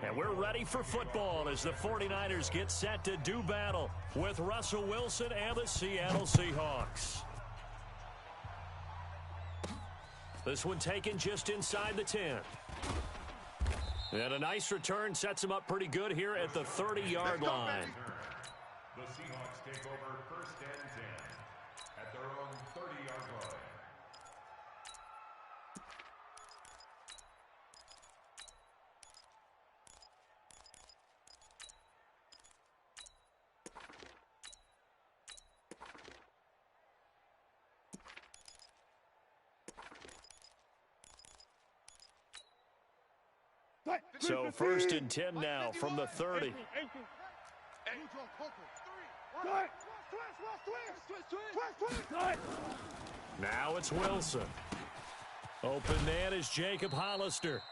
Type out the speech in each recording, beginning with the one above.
And we're ready for football as the 49ers get set to do battle with Russell Wilson and the Seattle Seahawks. This one taken just inside the 10. And a nice return sets him up pretty good here at the 30-yard line. The Seahawks take over first and 10 at their own 30-yard line. So first and 10 now from the 30. Now it's Wilson. Open man is Jacob Hollister.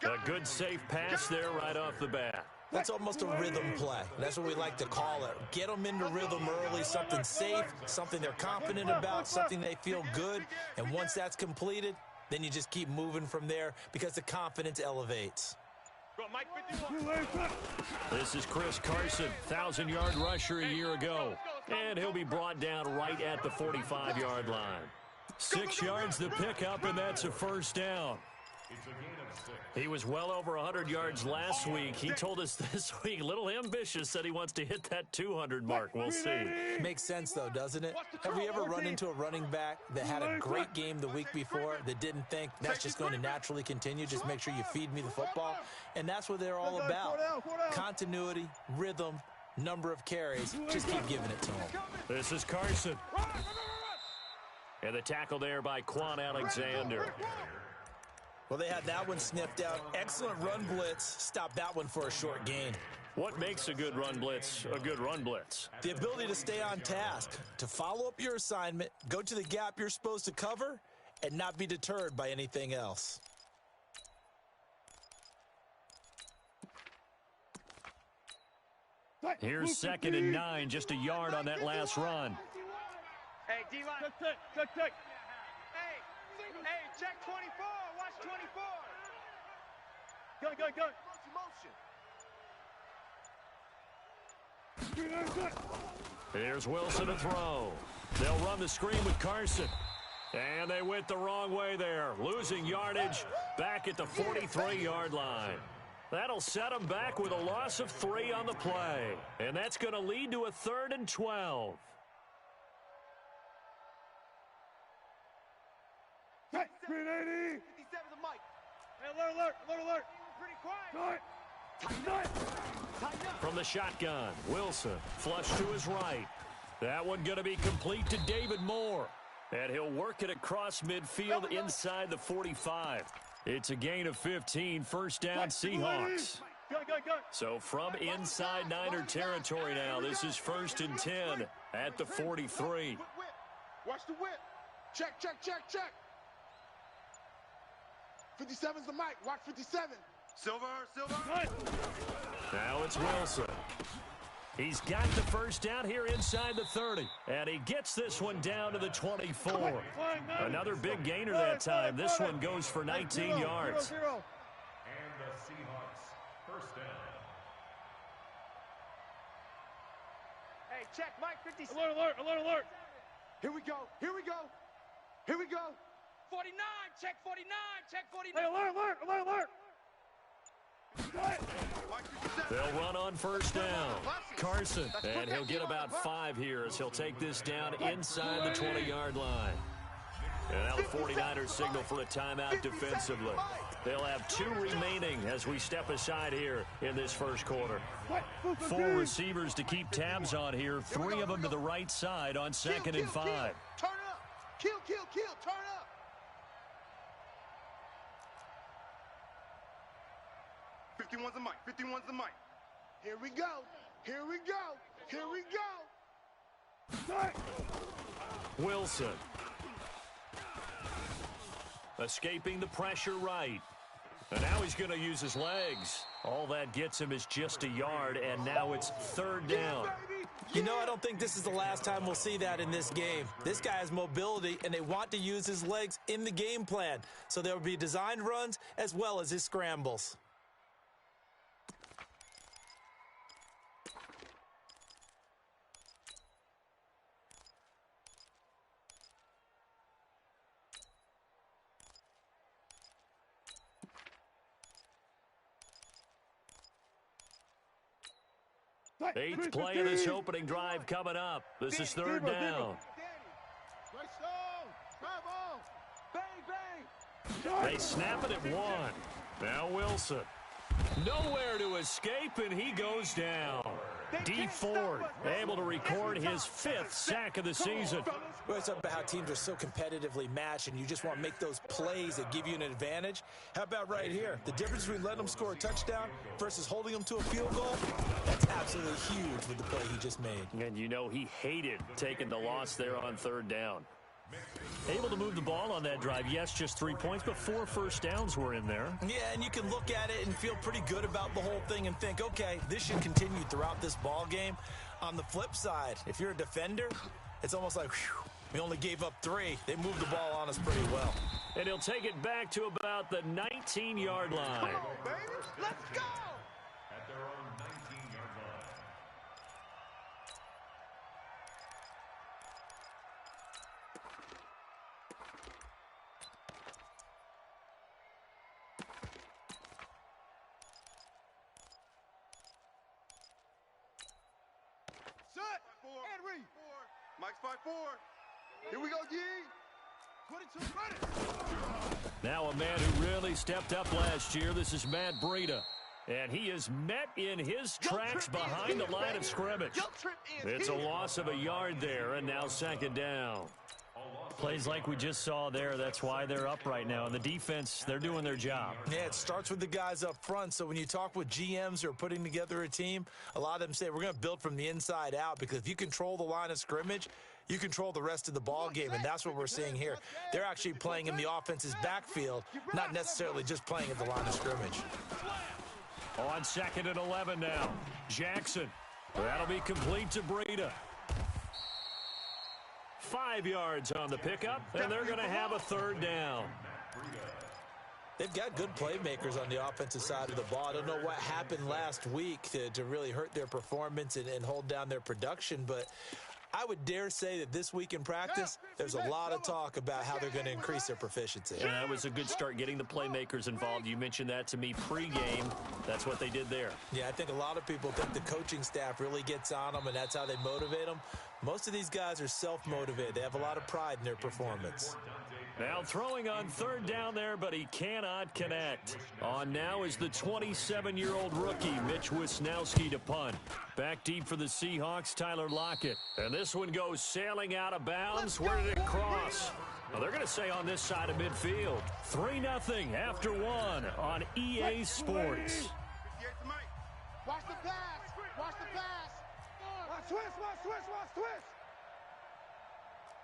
A good safe pass there right off the bat. That's almost a rhythm play. That's what we like to call it. Get them into rhythm early, something safe, something they're confident about, something they feel good. And once that's completed, then you just keep moving from there because the confidence elevates. This is Chris Carson, 1,000-yard rusher a year ago. And he'll be brought down right at the 45-yard line. 6 yards the pickup, and that's a first down. He was well over 100 yards last week. He told us this week, a little ambitious, said he wants to hit that 200 mark. We'll see. Makes sense, though, doesn't it? Have we ever run into a running back that had a great game the week before that didn't think that's just going to naturally continue? Just make sure you feed me the football. And that's what they're all about. Continuity, rhythm, number of carries. Just keep giving it to him. This is Carson. And the tackle there by Quan Alexander. Well, they had that one sniffed out. Excellent run blitz. Stop that one for a short gain. What makes a good run blitz a good run blitz? The ability to stay on task, to follow up your assignment, go to the gap you're supposed to cover, and not be deterred by anything else. Here's 2nd and 9, just a yard on that last run. Hey, D-line. Check. Hey, check 24. Watch 24. Go. Here's Wilson to throw. They'll run the screen with Carson. And they went the wrong way there. Losing yardage back at the 43-yard line. That'll set them back with a loss of 3 on the play. And that's going to lead to a 3rd and 12. Hey, 57 the mic. Hey, alert. Pretty quiet. From the shotgun, Wilson flush to his right. That one going to be complete to David Moore. And he'll work it across midfield inside the 45. It's a gain of 15, first down Seahawks. Go. So from inside Niner territory now, this is 1st and 10 at the 43. Watch the whip. Check. 57's the mic. Watch 57. Silver. Now it's Wilson. He's got the first down here inside the 30. And he gets this one down to the 24. Another big gainer that time. This one goes for 19 yards. And the Seahawks first down. Hey, check Mike 57. Alert. Here we go. 49, check 49. Hey, alert. They'll run on first down. Carson, and he'll get about 5 here as he'll take this down inside the 20-yard line. And now the 49ers signal for a timeout defensively. They'll have 2 remaining as we step aside here in this first quarter. 4 receivers to keep tabs on here, 3 of them to the right side on 2nd and 5. Turn up. Kill. Turn up. Fifty-one's the mic. Here we go. Wilson. Escaping the pressure right. And now he's going to use his legs. All that gets him is just a yard, and now it's 3rd down. You know, I don't think this is the last time we'll see that in this game. This guy has mobility, and they want to use his legs in the game plan. So there will be designed runs as well as his scrambles. Eighth play of this opening drive coming up. This is third down. They snap it at one. Now Wilson. Nowhere to escape, and he goes down. D. Ford able to record his 5th sack of the season. We're talking about how teams are so competitively matched, and you just want to make those plays that give you an advantage. How about right here? The difference between letting them score a touchdown versus holding them to a field goal, that's absolutely huge with the play he just made. And you know he hated taking the loss there on third down. Able to move the ball on that drive. Yes, just 3 points, but 4 first downs were in there. Yeah, and you can look at it and feel pretty good about the whole thing and think, okay, this should continue throughout this ball game. On the flip side, if you're a defender, it's almost like, whew, we only gave up 3. They moved the ball on us pretty well. And he'll take it back to about the 19-yard line. Come on, baby. Let's go. At their own 19-yard line. Shut. Henry. Mike's 5-4. Here we go, G. 22 running. Now a man who really stepped up last year. This is Matt Breida. And he is met in his tracks behind the line of scrimmage. It's a loss of a yard there, and now second down. Plays like we just saw there, that's why they're up right now. And the defense, they're doing their job. Yeah, it starts with the guys up front. So when you talk with GMs who are putting together a team, a lot of them say we're going to build from the inside out, because if you control the line of scrimmage, you control the rest of the ball game, and that's what we're seeing here. They're actually playing in the offense's backfield, not necessarily just playing at the line of scrimmage. On 2nd and 11 now. Jackson. That'll be complete to Breida. 5 yards on the pickup, and they're going to have a third down. They've got good playmakers on the offensive side of the ball. I don't know what happened last week to really hurt their performance and hold down their production, but I would dare say that this week in practice, there's a lot of talk about how they're going to increase their proficiency. And that was a good start, getting the playmakers involved. You mentioned that to me pregame. That's what they did there. Yeah, I think a lot of people think the coaching staff really gets on them, and that's how they motivate them. Most of these guys are self-motivated. They have a lot of pride in their performance. Now throwing on third down there, but he cannot connect. On now is the 27-year-old rookie, Mitch Wisnowski, to punt. Back deep for the Seahawks, Tyler Lockett. And this one goes sailing out of bounds. Where did it cross? Well, they're going to say on this side of midfield. 3-0 after 1 on EA Sports. Watch the pass. Watch the pass. Watch twist. Watch twist. Watch twist.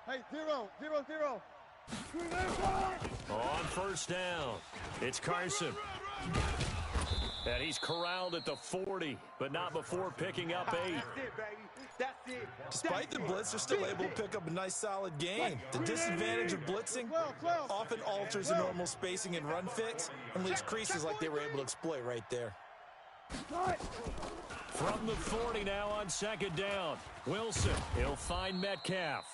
Hey, 0. On first down, it's Carson. And he's corralled at the 40, but not before picking up 8. That's it, baby. That's it. Despite the blitz, they're still able to pick up a nice, solid gain. The disadvantage of blitzing often alters the normal spacing and run fits and leaves creases like they were able to exploit right there. From the 40 now on second down. Wilson, he'll find Metcalf.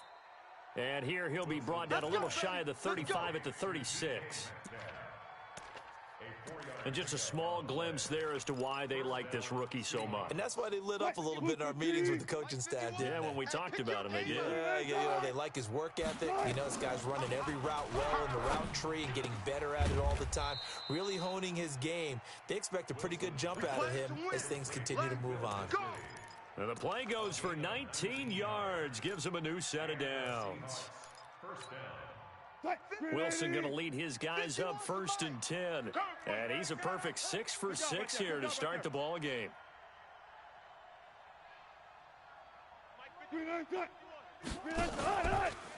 And here he'll be brought down a little shy of the 35 at the 36. And just a small glimpse there as to why they like this rookie so much. And that's why they lit up a little bit in our meetings with the coaching staff, didn't Yeah, they? when we talked about him, they did. Yeah, they like his work ethic. You know, this guy's running every route well in the route tree and getting better at it all the time, really honing his game. They expect a pretty good jump out of him as things continue to move on. And the play goes for 19 yards, gives him a new set of downs. First down. Wilson going to lead his guys up 1st and 10. And he's a perfect 6 for 6 here to start the ball game.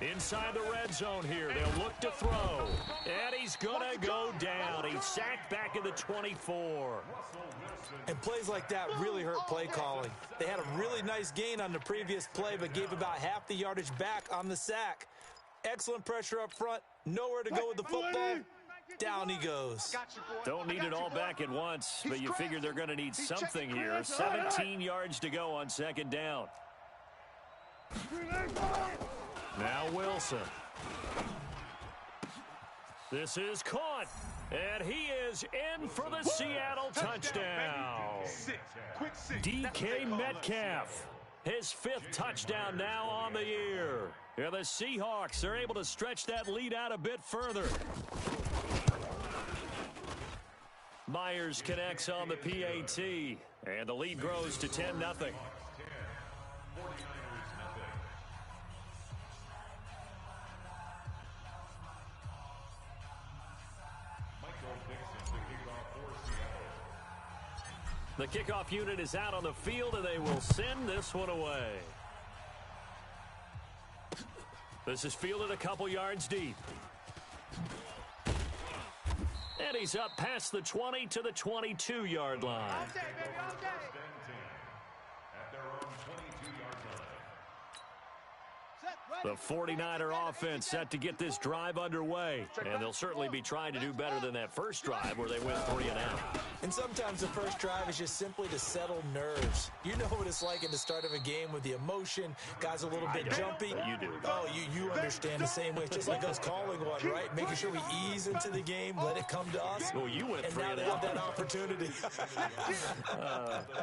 Inside the red zone here. They'll look to throw. And he's going to go down. He's sacked back at the 24. And plays like that really hurt play calling. They had a really nice gain on the previous play, but gave about half the yardage back on the sack. Excellent pressure up front. Nowhere to go with the football. Down he goes. Don't need it all back at once, but you figure they're going to need something here. 17 yards to go on second down. Now Wilson. This is caught. And he is in for the Seattle touchdown. DK Metcalf. His 5th touchdown now on the year. Yeah, the Seahawks are able to stretch that lead out a bit further. Myers connects on the PAT. And the lead grows to 10-0. The kickoff unit is out on the field, and they will send this one away. This is fielded a couple yards deep. And he's up past the 20 to the 22-yard line. At their own 22-yard line. The 49er offense set to get this drive underway. And they'll certainly be trying to do better than that first drive where they went 3 and out. And sometimes the first drive is just simply to settle nerves. You know what it's like in the start of a game with the emotion. Guys a little bit jumpy. You do. Oh, you understand the same way. It's just like us calling one, right? Making sure we ease into the game, let it come to us. Well, you went 3 and and now they out. have that opportunity.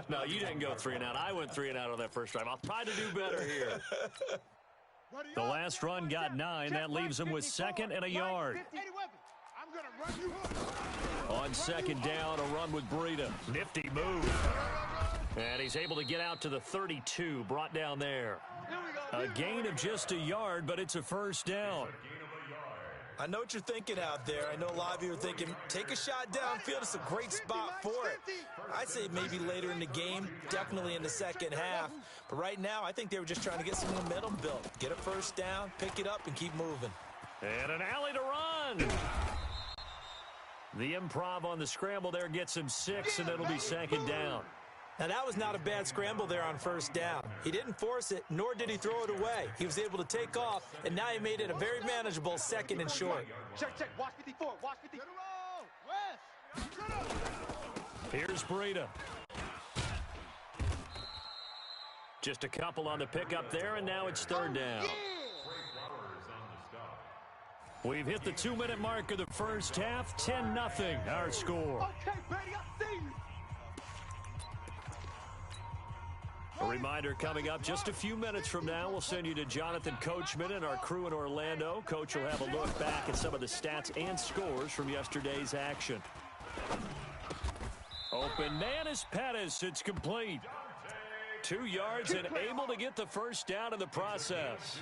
No, you didn't go 3 and out. I went 3 and out on that first drive. I'll try to do better here. The last run got 9. That leaves him with 2nd and a yard. On second down, a run with Breida. Nifty move. And he's able to get out to the 32, brought down there. A gain of just a yard, but it's a first down. I know what you're thinking out there. I know a lot of you are thinking, take a shot downfield. It's a great spot for it. I'd say maybe later in the game, definitely in the second half. But right now, I think they were just trying to get some momentum built. Get a first down, pick it up, and keep moving. And an alley to run. The improv on the scramble there gets him 6, and it'll be second down. Now, that was not a bad scramble there on first down. He didn't force it, nor did he throw it away. He was able to take off, and now he made it a very manageable 2nd and short. Check. Watch 54. Watch 54. Here's Breida. Just a couple on the pickup there, and now it's third down. We've hit the 2-minute mark of the first half. 10-0, our score. Okay, Brady, I see you. A reminder coming up just a few minutes from now, we'll send you to Jonathan Coachman and our crew in Orlando. Coach will have a look back at some of the stats and scores from yesterday's action. Open man is Pettis. It's complete. 2 yards and able to get the first down in the process.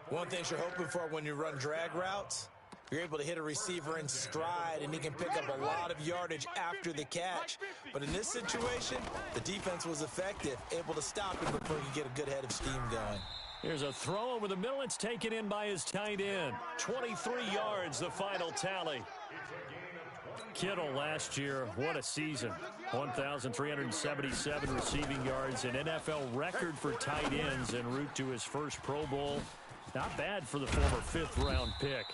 One thing you're hoping for when you run drag routes, you're able to hit a receiver in stride, and he can pick up a lot of yardage after the catch. But in this situation, the defense was effective, able to stop him before he could get a good head of steam going. Here's a throw over the middle. It's taken in by his tight end. 23 yards, the final tally. Kittle last year, what a season. 1,377 receiving yards, an NFL record for tight ends en route to his first Pro Bowl. Not bad for the former 5th-round pick.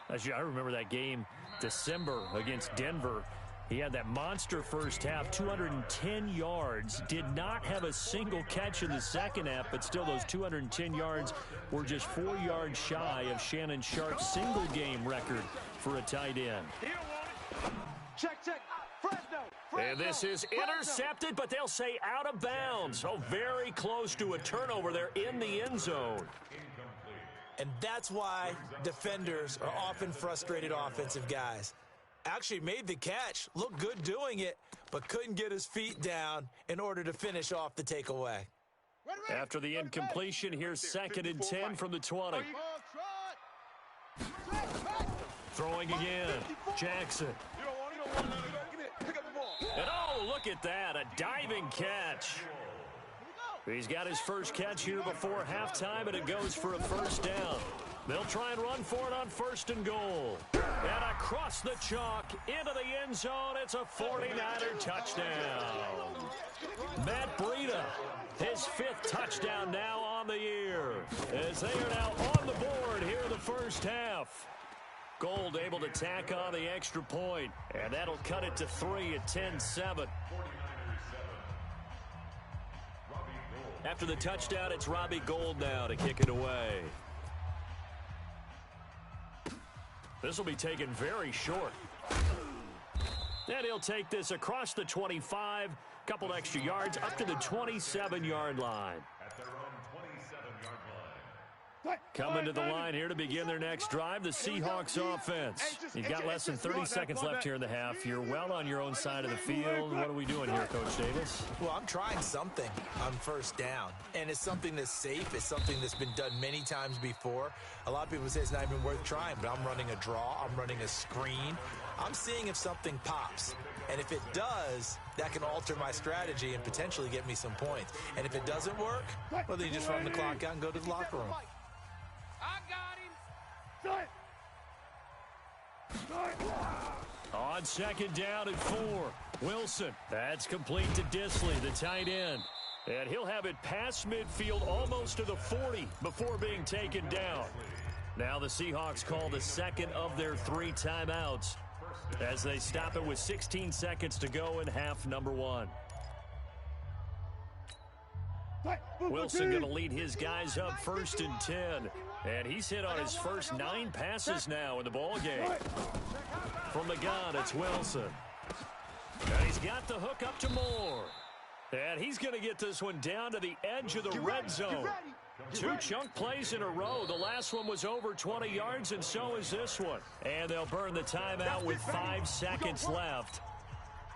I remember that game, December, against Denver. He had that monster first half, 210 yards. Did not have a single catch in the second half, but still those 210 yards were just 4 yards shy of Shannon Sharp's single-game record for a tight end. Check. Fresno. And this is intercepted, but they'll say out of bounds. Oh, very close to a turnover there in the end zone. And that's why defenders are often frustrated offensive guys. Actually made the catch, looked good doing it, but couldn't get his feet down in order to finish off the takeaway. After the incompletion, here's 2nd and 10 from the 20. Throwing again, Jackson. And oh, look at that, a diving catch. He's got his first catch here before halftime, and it goes for a first down. They'll try and run for it on 1st and goal. And across the chalk, into the end zone, it's a 49er touchdown. Matt Breida, his 5th touchdown now on the year, as they are now on the board here in the first half. Gold able to tack on the extra point, and that'll cut it to 3 at 10-7. After the touchdown, it's Robbie Gould now to kick it away. This will be taken very short. And he'll take this across the 25, couple extra yards, up to the 27-yard line. At their own 27-yard line. Coming to the line here to begin their next drive, the Seahawks offense. You've got less than 30 seconds left here in the half. You're well on your own side of the field. What are we doing here, Coach Davis? Well, I'm trying something on first down, and it's something that's safe. It's something that's been done many times before. A lot of people say it's not even worth trying, but I'm running a draw. I'm running a screen. I'm seeing if something pops. And if it does, that can alter my strategy and potentially get me some points. And if it doesn't work, well, then you just run the clock out and go to the locker room. I got him. On 2nd down and 4. Wilson. That's complete to Disley, the tight end. And he'll have it past midfield almost to the 40 before being taken down. Now the Seahawks call the second of their 3 timeouts as they stop it with 16 seconds to go in half number 1. Wilson going to lead his guys up 1st and 10. And he's hit on his first 9 passes now in the ball game. From the gun, it's Wilson. And he's got the hook up to Moore. And he's going to get this one down to the edge of the red zone. 2 chunk plays in a row. The last one was over 20 yards, and so is this one. And they'll burn the timeout with 5 seconds left.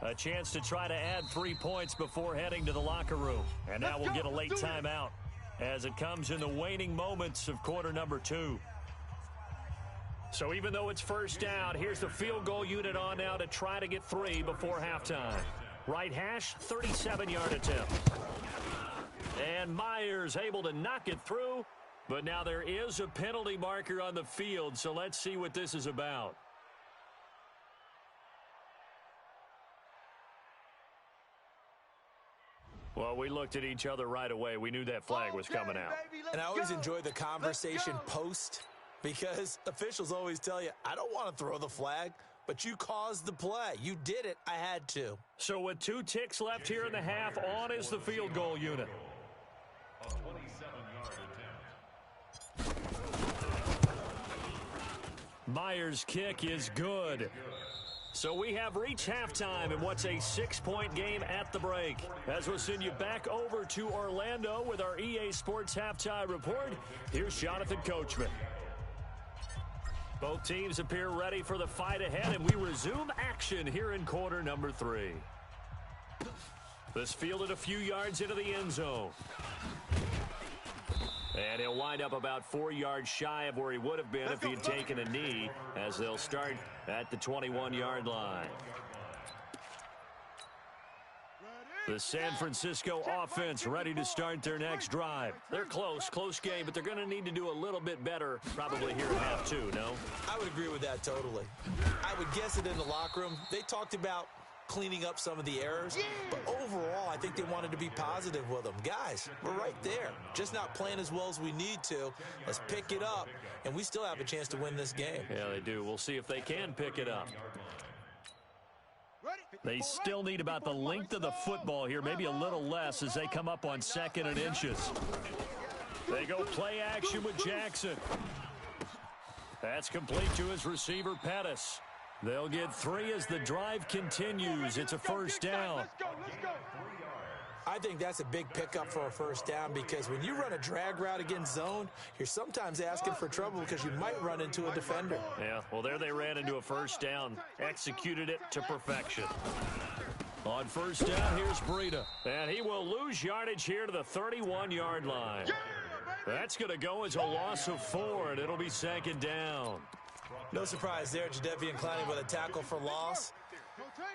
A chance to try to add 3 points before heading to the locker room. And now we'll get a late timeout as it comes in the waning moments of quarter number 2. So even though it's first down, here's the field goal unit on now to try to get 3 before halftime. Right hash, 37-yard attempt. And Myers able to knock it through, but now there is a penalty marker on the field, so let's see what this is about. Well, we looked at each other right away. We knew that flag was coming out. And I always enjoy the conversation post, because officials always tell you, I don't want to throw the flag, but you caused the play. You did it. I had to. So with 2 ticks left here in the half, on is the field goal unit. A 27-yard attempt. Myers' kick is good. So we have reached halftime in what's a 6-point game at the break. As we'll send you back over to Orlando with our EA Sports Halftime Report, here's Jonathan Coachman. Both teams appear ready for the fight ahead, and we resume action here in quarter number 3. This fielded a few yards into the end zone. And he'll wind up about 4 yards shy of where he would have been if he had taken a knee, as they'll start at the 21-yard line. The San Francisco offense ready to start their next drive. They're close game, but they're going to need to do a little bit better probably here in half 2, no? I would agree with that totally. I would guess it in the locker room. They talked about cleaning up some of the errors, but overall I think they wanted to be positive with them. Guys, we're right there, just not playing as well as we need to. Let's pick it up, and we still have a chance to win this game. Yeah, they do. We'll see if they can pick it up. They still need about the length of the football here, maybe a little less as they come up on 2nd and inches. They go play action with Jackson. That's complete to his receiver, Pettis. They'll get 3 as the drive continues. It's a first down. I think that's a big pickup for a first down, because when you run a drag route against zone, you're sometimes asking for trouble because you might run into a defender. Yeah, well, there they ran into a first down. Executed it to perfection. On first down, here's Breida. And he will lose yardage here to the 31-yard line. That's going to go as a loss of 4, and it'll be 2nd down. No surprise there, Jadeveon Clowney with a tackle for loss.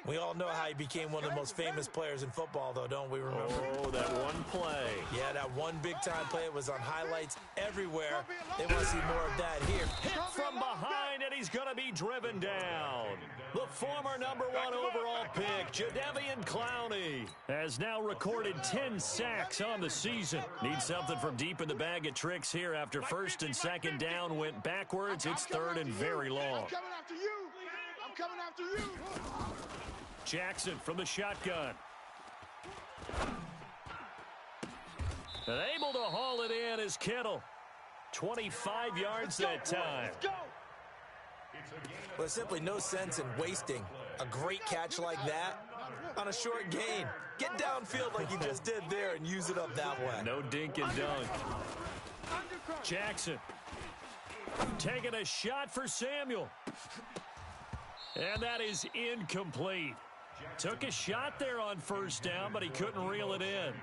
We all know how he became one of the most famous players in football, though, don't we remember? Oh, that one play. Yeah, that one big-time play. It was on highlights everywhere. They want to see more of that here. Hit from behind, and he's going to be driven down. The former #1 overall pick, Jadeveon Clowney, has now recorded 10 sacks on the season. Needs something from deep in the bag of tricks here after first and second down went backwards. It's third and very long. I'm coming after you. I'm coming after you. Jackson from the shotgun. And able to haul it in is Kittle. 25 yards that time. Let's go. Well, there's simply no sense in wasting a great catch like that on a short gain. Get downfield like you just did there and use it up that way. No dink and dunk. Jackson taking a shot for Samuel. And that is incomplete. Took a shot there on first down, but he couldn't reel it in.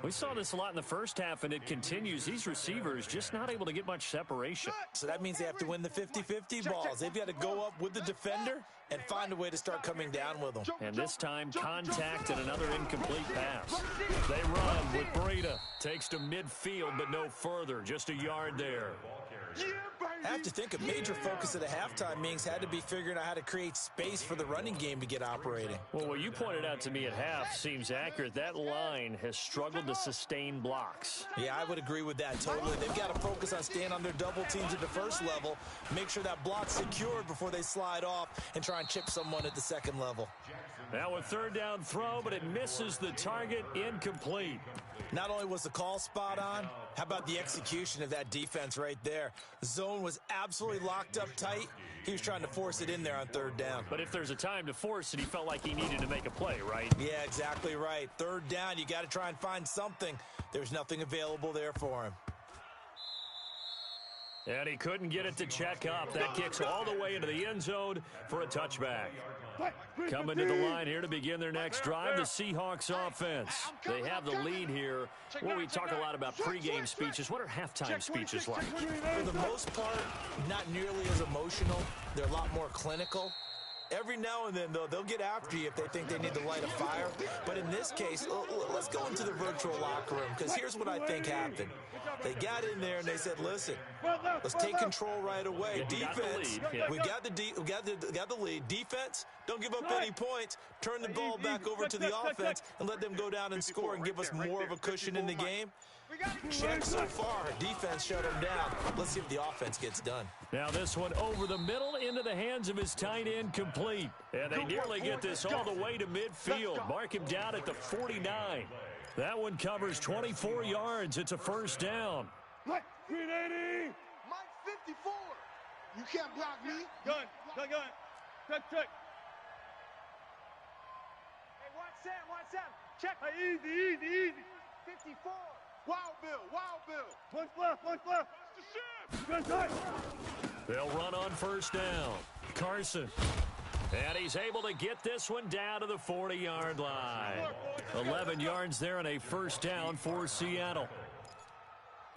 We saw this a lot in the first half, and it continues. These receivers just not able to get much separation. So that means they have to win the 50-50 balls. They've got to go up with the defender and find a way to start coming down with them. And this time, contact and another incomplete pass. They run with Breida. Takes to midfield, but no further. Just a yard there. I have to think a major focus at the halftime meetings had to be figuring out how to create space for the running game to get operating. Well, what you pointed out to me at half seems accurate. That line has struggled to sustain blocks. Yeah, I would agree with that totally. They've got to focus on staying on their double teams at the first level, make sure that block's secured before they slide off and try and chip someone at the second level. Now a third down throw, but it misses the target, incomplete. Not only was the call spot on, how about the execution of that defense right there? Zone was absolutely locked up tight. He was trying to force it in there on third down. But if there's a time to force it, he felt like he needed to make a play, right? Yeah, exactly right. Third down, you got to try and find something. There's nothing available there for him. And he couldn't get it to check up. That kicks all the way into the end zone for a touchback. Coming to the line here to begin their next drive, the Seahawks offense. They have the lead here. Well, we talk a lot about pregame speeches. What are halftime speeches like? For the most part, not nearly as emotional. They're a lot more clinical. Every now and then, though, they'll get after you if they think they need to light a fire. But in this case, let's go into the virtual locker room, because here's what I think happened. They got in there and they said, listen, let's take control right away. Defense, we got the lead. Defense, don't give up any points. Turn the ball back over to the offense and let them go down and score and give us more of a cushion in the game. Check so far. Defense shut him down. Let's see if the offense gets done. Now this one over the middle into the hands of his tight end, complete. And they nearly get this all the way to midfield. Mark him down at the 49. That one covers 24 yards. It's a first down. Mike 380. Mike 54. You can't block me. Gun. Check. Hey, watch that. Check. Hey, easy. 54. Wild Bill. One left. Good shot. They'll run on first down. Carson. And he's able to get this one down to the 40-yard line. 11 yards there and a first down for Seattle.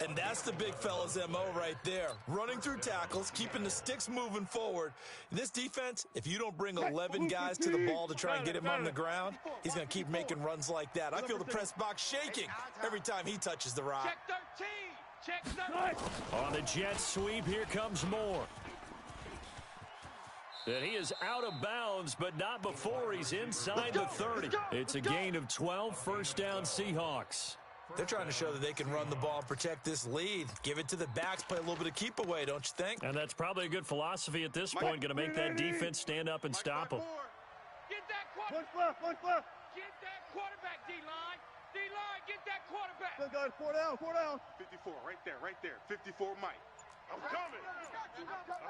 And that's the big fella's MO right there. Running through tackles, keeping the sticks moving forward. This defense, if you don't bring 11 guys to the ball to try and get him on the ground, he's going to keep making runs like that. I feel the press box shaking every time he touches the rock. Check 13. On the jet sweep, here comes Moore. And he is out of bounds, but not before he's inside the 30. It's a gain of 12, first down Seahawks. They're trying to show that they can run the ball and protect this lead. Give it to the backs, play a little bit of keep away, don't you think? And that's probably a good philosophy at this point, going to make that defense stand up and stop them. Get that quarterback. Get that quarterback, D-line. D-line, get that quarterback. Good guys, 4 down. 54, right there. 54, Mike. I'm coming.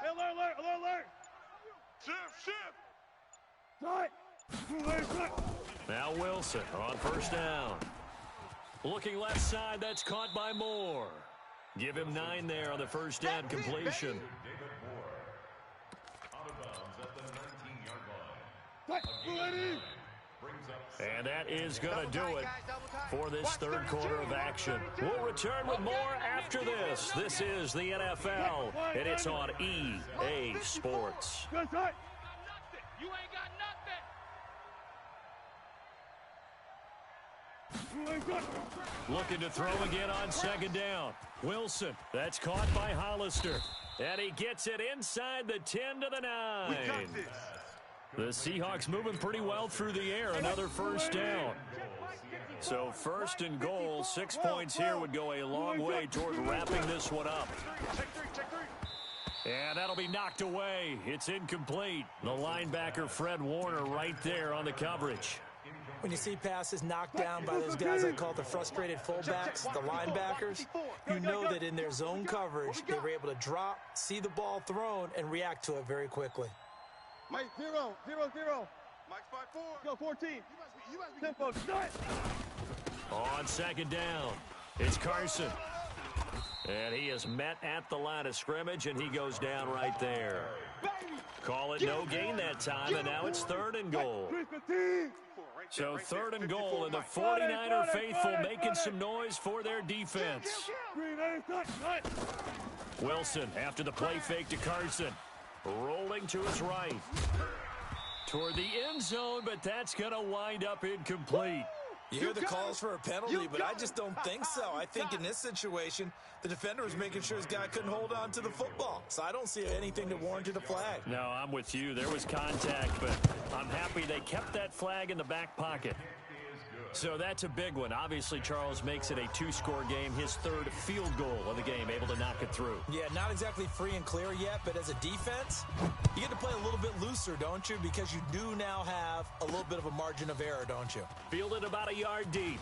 Hey, alert. Shift. Right. Now Wilson on first down. Looking left side, that's caught by Moore. Give him 9 there on the first down completion. David Moore. Out of bounds at the 19-yard line. Brings up And that is going to do it for this third quarter of action. We'll return with more after this. This is the NFL, and it's on EA Sports. You ain't got nothing. Looking to throw again on second down. Wilson, that's caught by Hollister. And he gets it inside the 10 to the 9. The Seahawks moving pretty well through the air. Another first down. So first and goal, 6 points here would go a long way toward wrapping this one up. And that'll be knocked away. It's incomplete. The linebacker, Fred Warner, right there on the coverage. When you see passes knocked down by those guys I call the frustrated fullbacks, the linebackers, you know that in their zone coverage, they were able to drop, see the ball thrown, and react to it very quickly. Mike, 0, 0, 0. Mike's 5-4. Go 14. Tempo, start. On second down, it's Carson. And he is met at the line of scrimmage, and he goes down right there. Call it no gain that time, and now it's third and goal. So third and goal, and the 49er faithful making some noise for their defense. Wilson after the play fake to Carson. Rolling to his right. Toward the end zone, but that's going to wind up incomplete. You hear the calls for a penalty, but I just don't think so. I think in this situation, the defender was making sure his guy couldn't hold on to the football. So I don't see anything to warrant a flag. No, I'm with you. There was contact, but I'm happy they kept that flag in the back pocket. So that's a big one. Obviously, Charles makes it a two-score game. His third field goal of the game, able to knock it through. Yeah, not exactly free and clear yet, but as a defense, you get to play a little bit looser, don't you? Because you do now have a little bit of a margin of error, don't you? Fielded about a yard deep.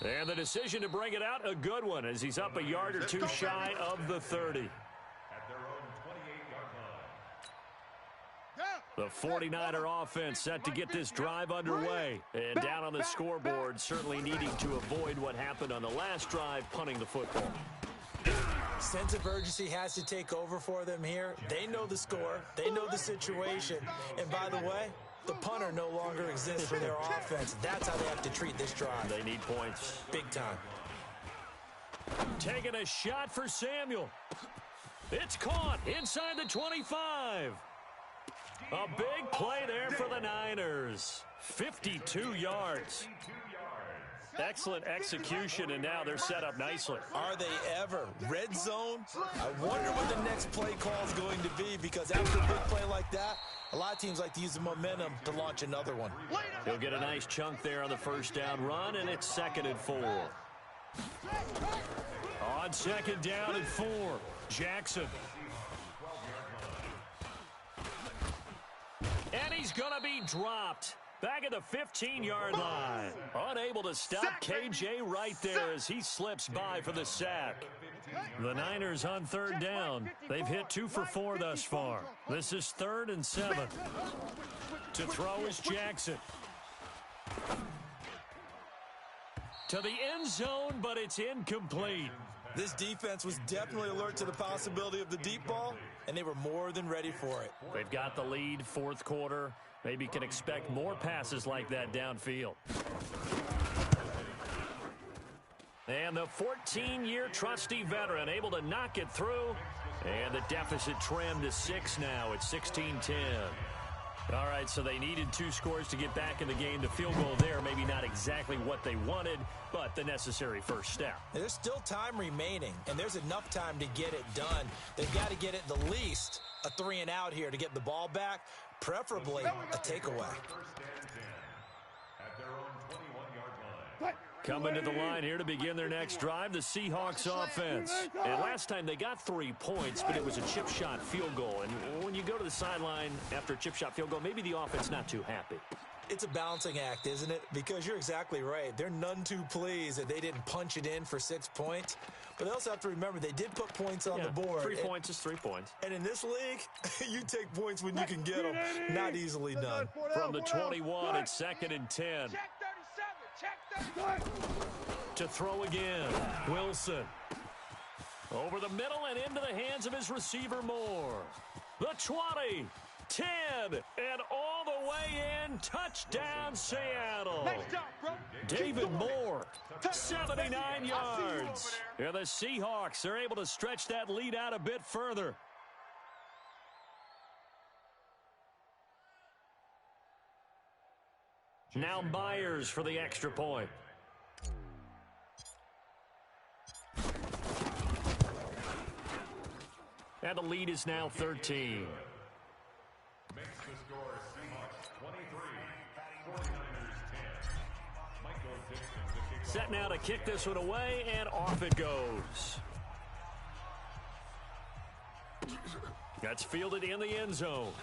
And the decision to bring it out, a good one, as he's up a yard or two shy of the 30. The 49er offense set to get this drive underway. And down on the scoreboard, certainly needing to avoid what happened on the last drive, punting the football. Sense of urgency has to take over for them here. They know the score. They know the situation. And by the way, the punter no longer exists for their offense. That's how they have to treat this drive. They need points. Big time. Taking a shot for Samuel. It's caught inside the 25. A big play there for the Niners. 52 yards. Excellent execution, and now they're set up nicely. Are they ever? Red zone? I wonder what the next play call is going to be, because after a big play like that, a lot of teams like to use the momentum to launch another one. He'll get a nice chunk there on the first down run, and it's 2nd and 4. On second down and 4, Jackson. And he's going to be dropped. Back at the 15-yard line. Unable to stop KJ right there as he slips by for the sack. The Niners on third down. They've hit 2 for 4 thus far. This is 3rd and 7. To throw is Jackson. To the end zone, but it's incomplete. This defense was definitely alert to the possibility of the deep ball, and they were more than ready for it. They've got the lead, 4th quarter. Maybe can expect more passes like that downfield. And the 14-year trusty veteran able to knock it through. And the deficit trimmed to 6 now at 16-10. All right, so they needed 2 scores to get back in the game. The field goal there, maybe not exactly what they wanted, but the necessary first step. There's still time remaining, and there's enough time to get it done. They've got to get at the least a 3-and-out here to get the ball back, preferably a takeaway. Coming to the line here to begin their next drive, the Seahawks offense. And last time they got 3 points, but it was a chip shot field goal. And when you go to the sideline after a chip shot field goal, maybe the offense not too happy. It's a balancing act, isn't it? Because you're exactly right. They're none too pleased that they didn't punch it in for 6 points. But they also have to remember they did put points on the board. 3 points is 3 points. And in this league, you take points when you can get them. Not easily done. From the 21, it's 2nd and 10. To throw again, Wilson. Over the middle and into the hands of his receiver, Moore. The 20, 10, and all the way in. Touchdown, Seattle. David Moore, 79 yards. And the Seahawks are able to stretch that lead out a bit further. Now Myers for the extra point. And the lead is now 13. Makes the score Seahawks 23, 49ers 10. Michael Dixon to kick Set off. now to kick this one away, and off it goes. That's fielded in the end zone.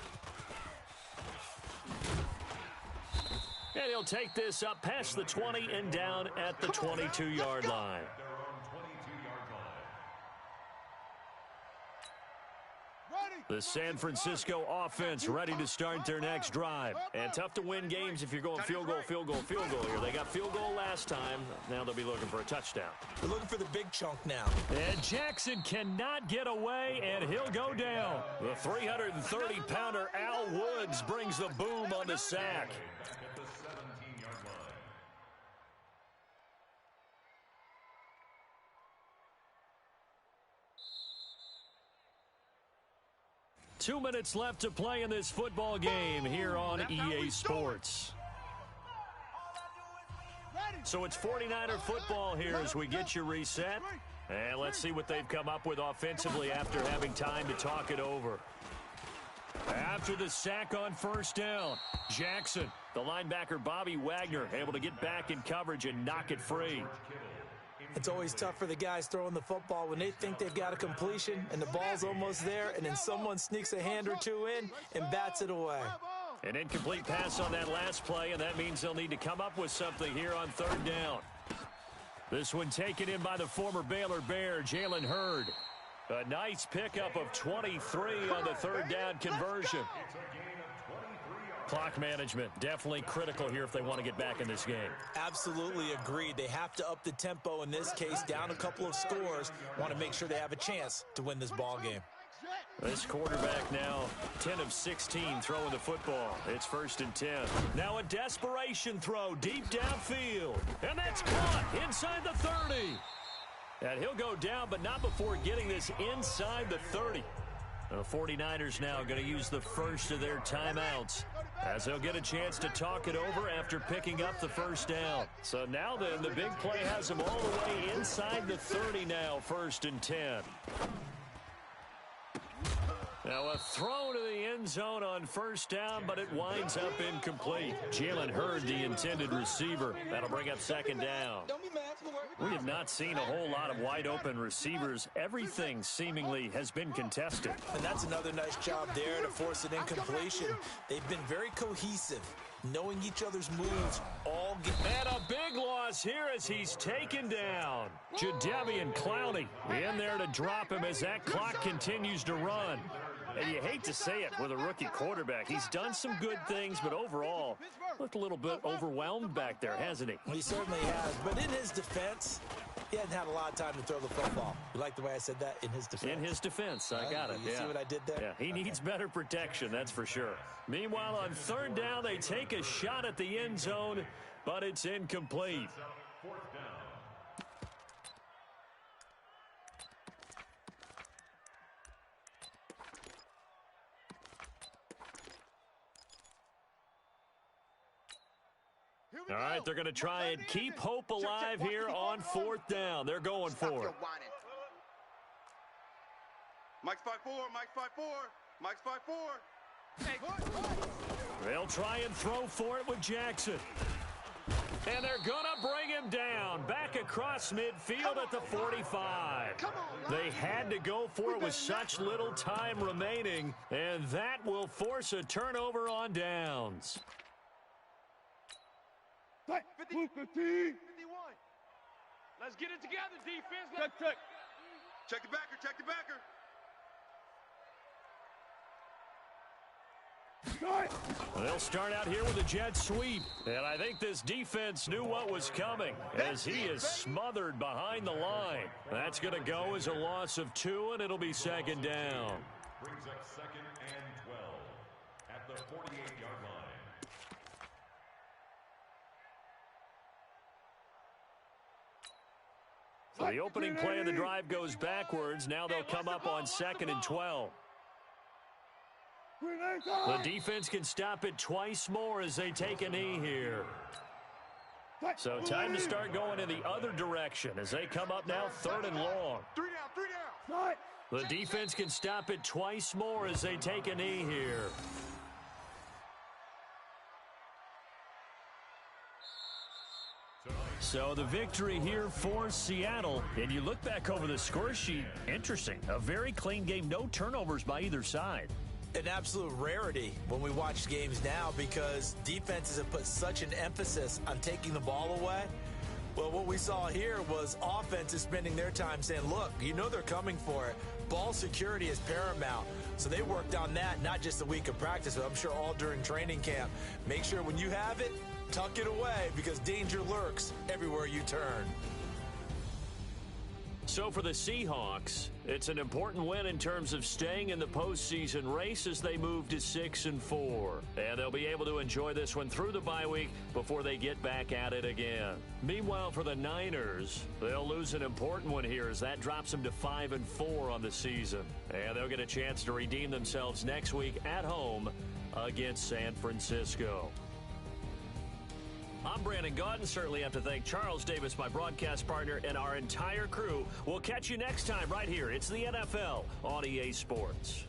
And he'll take this up past the 20 and down at the 22-yard line. Their own 22-yard line. The San Francisco offense ready to start their next drive. And tough to win games if you're going field goal, field goal, field goal here. They got field goal last time. Now they'll be looking for a touchdown. They're looking for the big chunk now. And Jackson cannot get away, and he'll go down. The 330-pounder Al Woods brings the boom on the sack. At the 17-yard line. 2 minutes left to play in this football game here on EA Sports. So it's 49er football here as we get you reset. And let's see what they've come up with offensively after having time to talk it over. After the sack on first down, Jackson, the linebacker Bobby Wagner, able to get back in coverage and knock it free. It's always tough for the guys throwing the football when they think they've got a completion and the ball's almost there, and then someone sneaks a hand or two in and bats it away. An incomplete pass on that last play, and that means they'll need to come up with something here on third down. This one taken in by the former Baylor Bear, Jalen Hurd. A nice pickup of 23 on the third down conversion. It's a gain of 23 yards. Clock management, definitely critical here if they want to get back in this game. Absolutely agreed. They have to up the tempo in this case, down a couple of scores. Want to make sure they have a chance to win this ball game. This quarterback now 10 of 16 throwing the football. It's 1st and 10. Now a desperation throw deep downfield. And that's caught inside the 30. And he'll go down, but not before getting this inside the 30. The 49ers now going to use the first of their timeouts as they'll get a chance to talk it over after picking up the first down. So now then, the big play has them all the way inside the 30 now, 1st and 10. Now a throw to the end zone on first down, but it winds up incomplete. Jalen Hurd, the intended receiver. That'll bring up 2nd down. We have not seen a whole lot of wide open receivers. Everything seemingly has been contested. And that's another nice job there to force an incompletion. They've been very cohesive, knowing each other's moves all game. And a big loss here as he's taken down. Jadeveon Clowney in there to drop him as that clock continues to run. And you hate to say it with a rookie quarterback. He's done some good things, but overall, looked a little bit overwhelmed back there, hasn't he? He certainly has. But in his defense, he hasn't had a lot of time to throw the football. You like the way I said that? In his defense. In his defense, I got it. You see what I did there? Yeah, he needs better protection, that's for sure. Meanwhile, on third down, they take a shot at the end zone, but it's incomplete. 4th down. All right, they're going to try and keep hope alive here on 4th down. They're going for it. Mike's 5-4, Mike's 5-4, Mike's 5-4. They'll try and throw for it with Jackson. And they're going to bring him down back across midfield at the 45. They had to go for it with such little time remaining, and that will force a turnover on downs. 50, 51. Let's get it together, defense. Check. Check the backer, check the backer. They'll start out here with a jet sweep. And I think this defense knew what was coming as he is smothered behind the line. That's going to go as a loss of 2, and it'll be 2nd down. Brings up 2nd and 12 at the 48-yard line. So the opening play of the drive goes backwards. Now they'll come up on 2nd and 12. The defense can stop it twice more as they take a knee here. So time to start going in the other direction as they come up now 3rd and long. 3 down. The defense can stop it twice more as they take a knee here. So the victory here for Seattle. And you look back over the score sheet, interesting. A very clean game, no turnovers by either side. An absolute rarity when we watch games now because defenses have put such an emphasis on taking the ball away. Well, what we saw here was offenses spending their time saying, look, you know they're coming for it. Ball security is paramount. So they worked on that, not just a week of practice, but I'm sure all during training camp. Make sure when you have it, tuck it away because danger lurks everywhere you turn. So for the Seahawks, it's an important win in terms of staying in the postseason race as they move to 6-4. And they'll be able to enjoy this one through the bye week before they get back at it again. Meanwhile, for the Niners, they'll lose an important one here as that drops them to 5-4 on the season. And they'll get a chance to redeem themselves next week at home against San Francisco. I'm Brandon Gaudin. Certainly have to thank Charles Davis, my broadcast partner, and our entire crew. We'll catch you next time right here. It's the NFL on EA Sports.